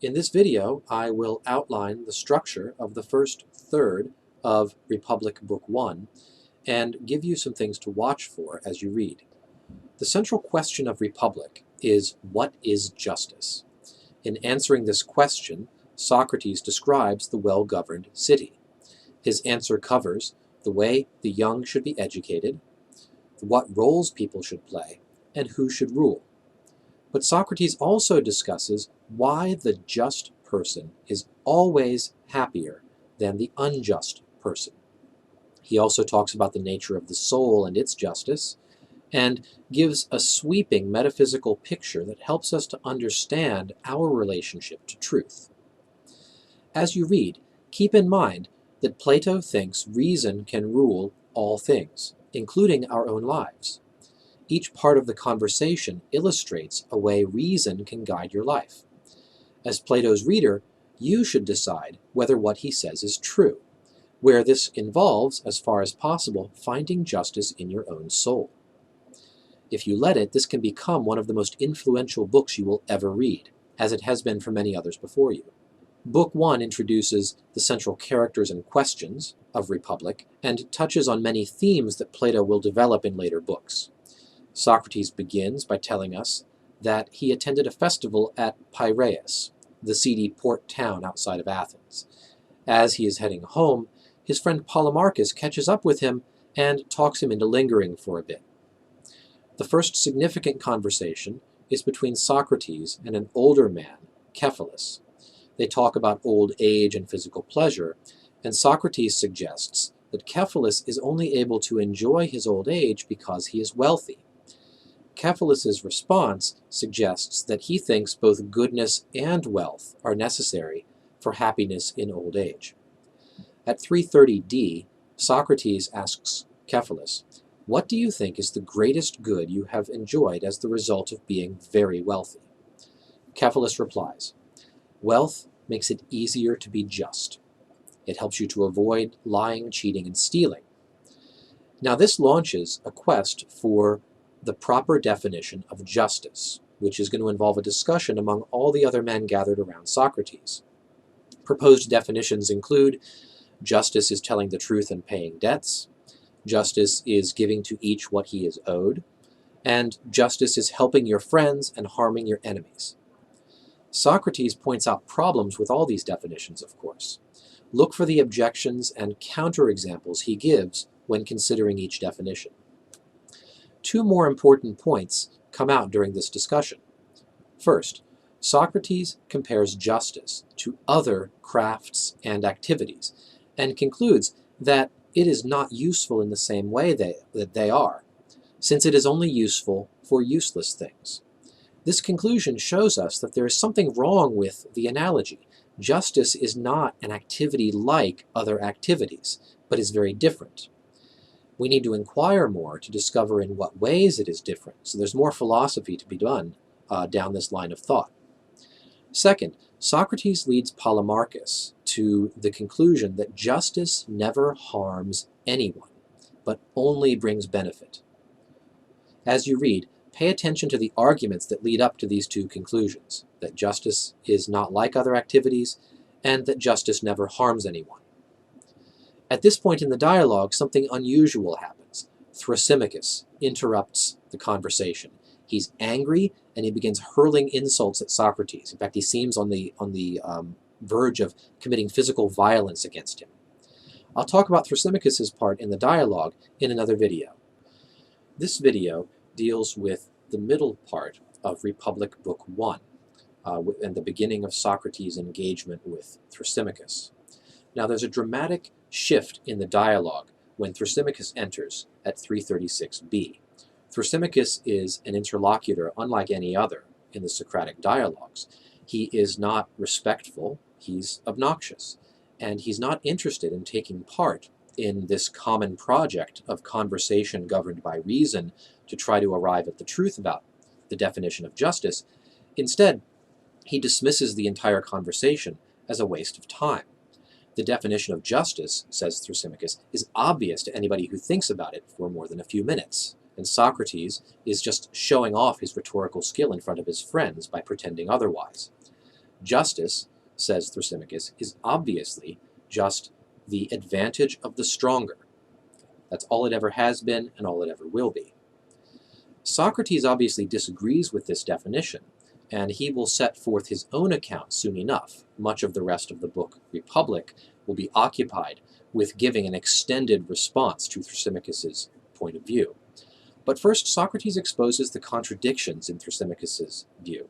In this video, I will outline the structure of the first third of Republic Book 1 and give you some things to watch for as you read. The central question of Republic is, what is justice? In answering this question, Socrates describes the well-governed city. His answer covers the way the young should be educated, what roles people should play, and who should rule. But Socrates also discusses why the just person is always happier than the unjust person. He also talks about the nature of the soul and its justice, and gives a sweeping metaphysical picture that helps us to understand our relationship to truth. As you read, keep in mind that Plato thinks reason can rule all things, including our own lives. Each part of the conversation illustrates a way reason can guide your life. As Plato's reader, you should decide whether what he says is true, where this involves, as far as possible, finding justice in your own soul. If you let it, this can become one of the most influential books you will ever read, as it has been for many others before you. Book 1 introduces the central characters and questions of Republic and touches on many themes that Plato will develop in later books. Socrates begins by telling us that he attended a festival at Piraeus, the seedy port town outside of Athens. As he is heading home, his friend Polemarchus catches up with him and talks him into lingering for a bit. The first significant conversation is between Socrates and an older man, Cephalus. They talk about old age and physical pleasure, and Socrates suggests that Cephalus is only able to enjoy his old age because he is wealthy. Cephalus's response suggests that he thinks both goodness and wealth are necessary for happiness in old age. At 330d, Socrates asks Cephalus, "What do you think is the greatest good you have enjoyed as the result of being very wealthy?" Cephalus replies, "Wealth makes it easier to be just. It helps you to avoid lying, cheating, and stealing." Now this launches a quest for the proper definition of justice, which is going to involve a discussion among all the other men gathered around Socrates. Proposed definitions include: justice is telling the truth and paying debts, justice is giving to each what he is owed, and justice is helping your friends and harming your enemies. Socrates points out problems with all these definitions, of course. Look for the objections and counterexamples he gives when considering each definition. Two more important points come out during this discussion. First, Socrates compares justice to other crafts and activities, and concludes that it is not useful in the same way that they are, since it is only useful for useless things. This conclusion shows us that there is something wrong with the analogy. Justice is not an activity like other activities, but is very different. We need to inquire more to discover in what ways it is different, so there's more philosophy to be done down this line of thought. Second, Socrates leads Polemarchus to the conclusion that justice never harms anyone, but only brings benefit. As you read, pay attention to the arguments that lead up to these two conclusions, that justice is not like other activities, and that justice never harms anyone. At this point in the dialogue, something unusual happens. Thrasymachus interrupts the conversation. He's angry, and he begins hurling insults at Socrates. In fact, he seems on the verge of committing physical violence against him. I'll talk about Thrasymachus's part in the dialogue in another video. This video deals with the middle part of Republic Book 1 and the beginning of Socrates' engagement with Thrasymachus. Now there's a dramatic shift in the dialogue when Thrasymachus enters at 336b. Thrasymachus is an interlocutor unlike any other in the Socratic dialogues. He is not respectful, he's obnoxious, and he's not interested in taking part in this common project of conversation governed by reason to try to arrive at the truth about the definition of justice. Instead, he dismisses the entire conversation as a waste of time. The definition of justice, says Thrasymachus, is obvious to anybody who thinks about it for more than a few minutes, and Socrates is just showing off his rhetorical skill in front of his friends by pretending otherwise. Justice, says Thrasymachus, is obviously just the advantage of the stronger. That's all it ever has been and all it ever will be. Socrates obviously disagrees with this definition, and he will set forth his own account soon enough. Much of the rest of the book, Republic, will be occupied with giving an extended response to Thrasymachus's point of view. But first, Socrates exposes the contradictions in Thrasymachus's view.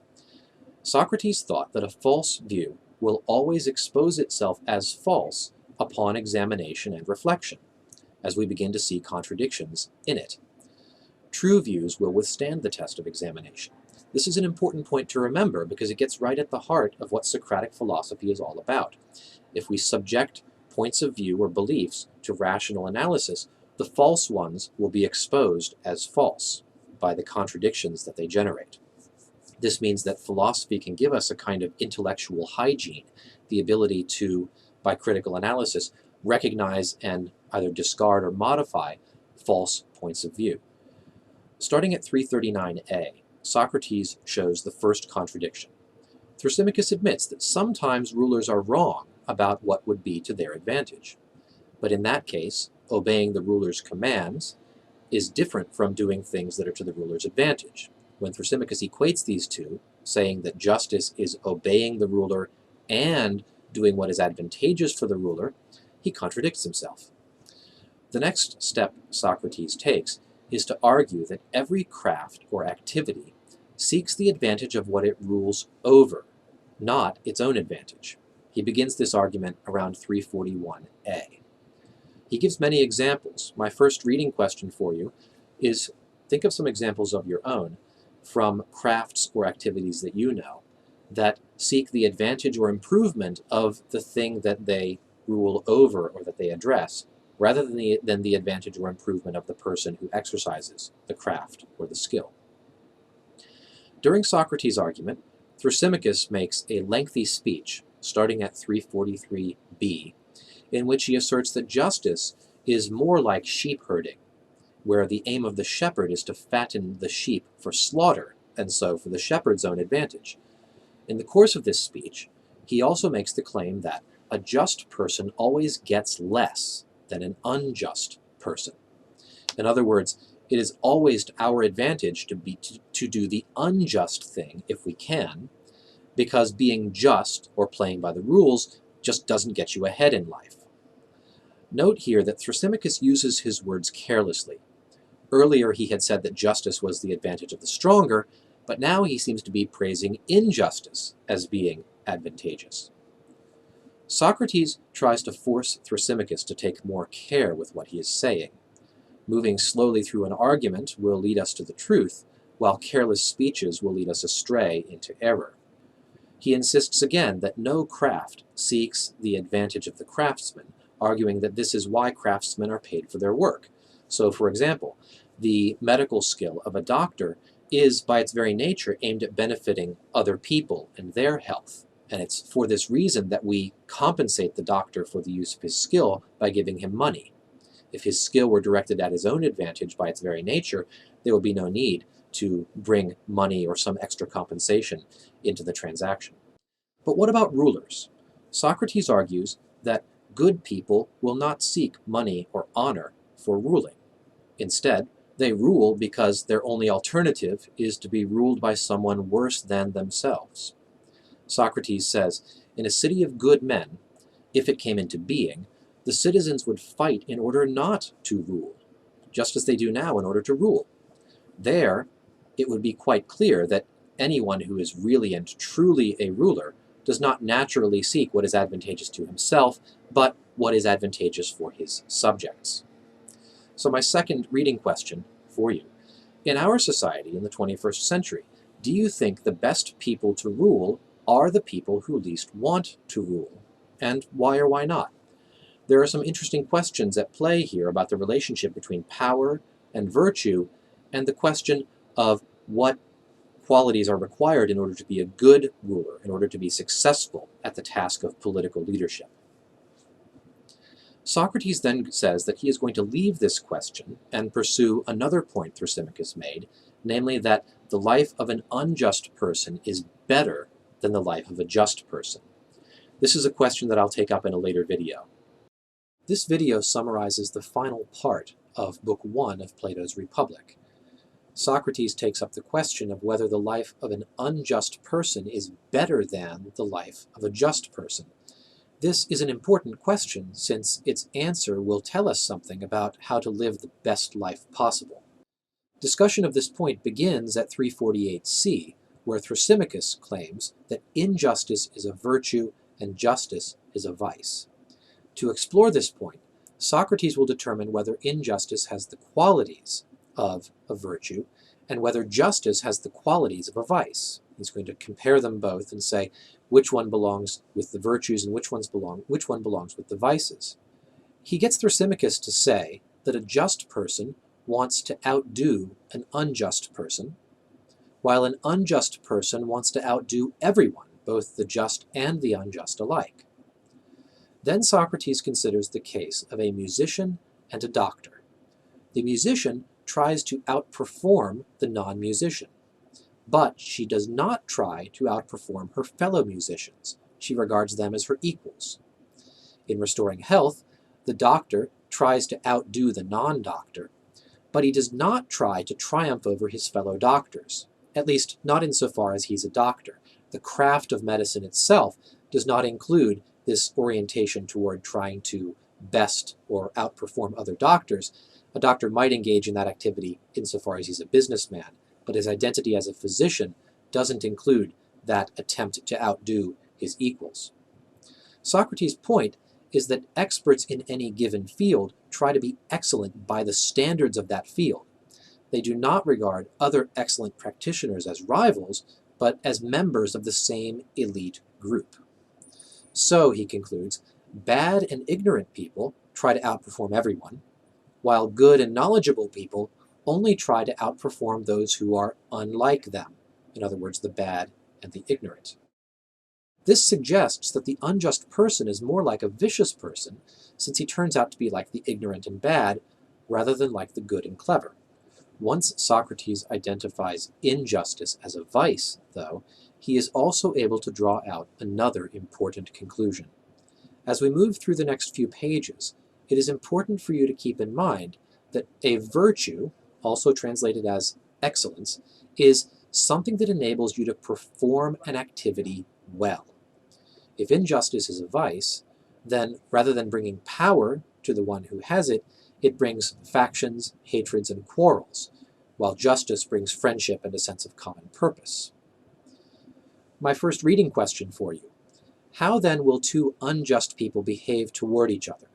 Socrates thought that a false view will always expose itself as false upon examination and reflection, as we begin to see contradictions in it. True views will withstand the test of examination. This is an important point to remember because it gets right at the heart of what Socratic philosophy is all about. If we subject points of view or beliefs to rational analysis, the false ones will be exposed as false by the contradictions that they generate. This means that philosophy can give us a kind of intellectual hygiene, the ability to, by critical analysis, recognize and either discard or modify false points of view. Starting at 339a, Socrates shows the first contradiction. Thrasymachus admits that sometimes rulers are wrong about what would be to their advantage. But in that case, obeying the ruler's commands is different from doing things that are to the ruler's advantage. When Thrasymachus equates these two, saying that justice is obeying the ruler and doing what is advantageous for the ruler, he contradicts himself. The next step Socrates takes is to argue that every craft or activity seeks the advantage of what it rules over, not its own advantage. He begins this argument around 341a. He gives many examples. My first reading question for you is, think of some examples of your own from crafts or activities that you know that seek the advantage or improvement of the thing that they rule over or that they address, rather than the advantage or improvement of the person who exercises the craft or the skill. During Socrates' argument, Thrasymachus makes a lengthy speech, starting at 343b, in which he asserts that justice is more like sheep-herding, where the aim of the shepherd is to fatten the sheep for slaughter, and so for the shepherd's own advantage. In the course of this speech, he also makes the claim that a just person always gets less than an unjust person. In other words, it is always to our advantage to do the unjust thing if we can, because being just or playing by the rules just doesn't get you ahead in life. Note here that Thrasymachus uses his words carelessly. Earlier he had said that justice was the advantage of the stronger, but now he seems to be praising injustice as being advantageous. Socrates tries to force Thrasymachus to take more care with what he is saying. Moving slowly through an argument will lead us to the truth, while careless speeches will lead us astray into error. He insists again that no craft seeks the advantage of the craftsman, arguing that this is why craftsmen are paid for their work. So, for example, the medical skill of a doctor is, by its very nature, aimed at benefiting other people and their health. And it's for this reason that we compensate the doctor for the use of his skill by giving him money. If his skill were directed at his own advantage by its very nature, there would be no need to bring money or some extra compensation into the transaction. But what about rulers? Socrates argues that good people will not seek money or honor for ruling. Instead, they rule because their only alternative is to be ruled by someone worse than themselves. Socrates says, in a city of good men, if it came into being, the citizens would fight in order not to rule, just as they do now in order to rule. There, it would be quite clear that anyone who is really and truly a ruler does not naturally seek what is advantageous to himself, but what is advantageous for his subjects. So my second reading question for you. In our society in the 21st century, do you think the best people to rule are the people who least want to rule? And why or why not? There are some interesting questions at play here about the relationship between power and virtue, and the question of what qualities are required in order to be a good ruler, in order to be successful at the task of political leadership. Socrates then says that he is going to leave this question and pursue another point Thrasymachus made, namely that the life of an unjust person is better than the life of a just person? This is a question that I'll take up in a later video. This video summarizes the final part of Book 1 of Plato's Republic. Socrates takes up the question of whether the life of an unjust person is better than the life of a just person. This is an important question since its answer will tell us something about how to live the best life possible. Discussion of this point begins at 348c, where Thrasymachus claims that injustice is a virtue and justice is a vice. To explore this point, Socrates will determine whether injustice has the qualities of a virtue and whether justice has the qualities of a vice. He's going to compare them both and say which one belongs with the virtues and which one belongs with the vices. He gets Thrasymachus to say that a just person wants to outdo an unjust person, while an unjust person wants to outdo everyone, both the just and the unjust alike. Then Socrates considers the case of a musician and a doctor. The musician tries to outperform the non-musician, but she does not try to outperform her fellow musicians. She regards them as her equals. In restoring health, the doctor tries to outdo the non-doctor, but he does not try to triumph over his fellow doctors, at least not insofar as he's a doctor. The craft of medicine itself does not include this orientation toward trying to best or outperform other doctors. A doctor might engage in that activity insofar as he's a businessman, but his identity as a physician doesn't include that attempt to outdo his equals. Socrates' point is that experts in any given field try to be excellent by the standards of that field. They do not regard other excellent practitioners as rivals, but as members of the same elite group. So, he concludes, bad and ignorant people try to outperform everyone, while good and knowledgeable people only try to outperform those who are unlike them, in other words, the bad and the ignorant. This suggests that the unjust person is more like a vicious person, since he turns out to be like the ignorant and bad, rather than like the good and clever. Once Socrates identifies injustice as a vice, though, he is also able to draw out another important conclusion. As we move through the next few pages, it is important for you to keep in mind that a virtue, also translated as excellence, is something that enables you to perform an activity well. If injustice is a vice, then rather than bringing power to the one who has it, it brings factions, hatreds, and quarrels, while justice brings friendship and a sense of common purpose. My first reading question for you: how then will two unjust people behave toward each other?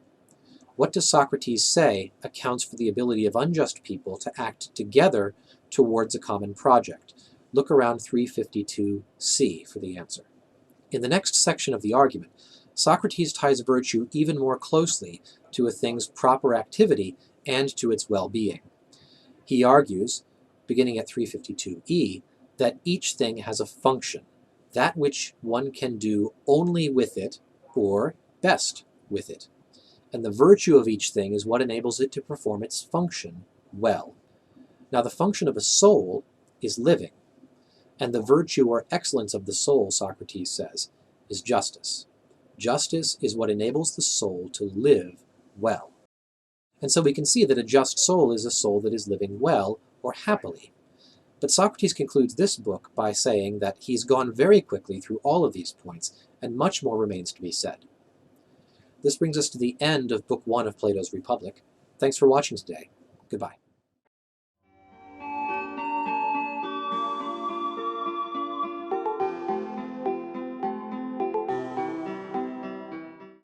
What does Socrates say accounts for the ability of unjust people to act together towards a common project? Look around 352c for the answer. In the next section of the argument, Socrates ties virtue even more closely to a thing's proper activity and to its well-being. He argues, beginning at 352e, that each thing has a function, that which one can do only with it or best with it. And the virtue of each thing is what enables it to perform its function well. Now, the function of a soul is living, and the virtue or excellence of the soul, Socrates says, is justice. Justice is what enables the soul to live well. And so we can see that a just soul is a soul that is living well or happily. But Socrates concludes this book by saying that he's gone very quickly through all of these points, and much more remains to be said. This brings us to the end of Book 1 of Plato's Republic. Thanks for watching today. Goodbye.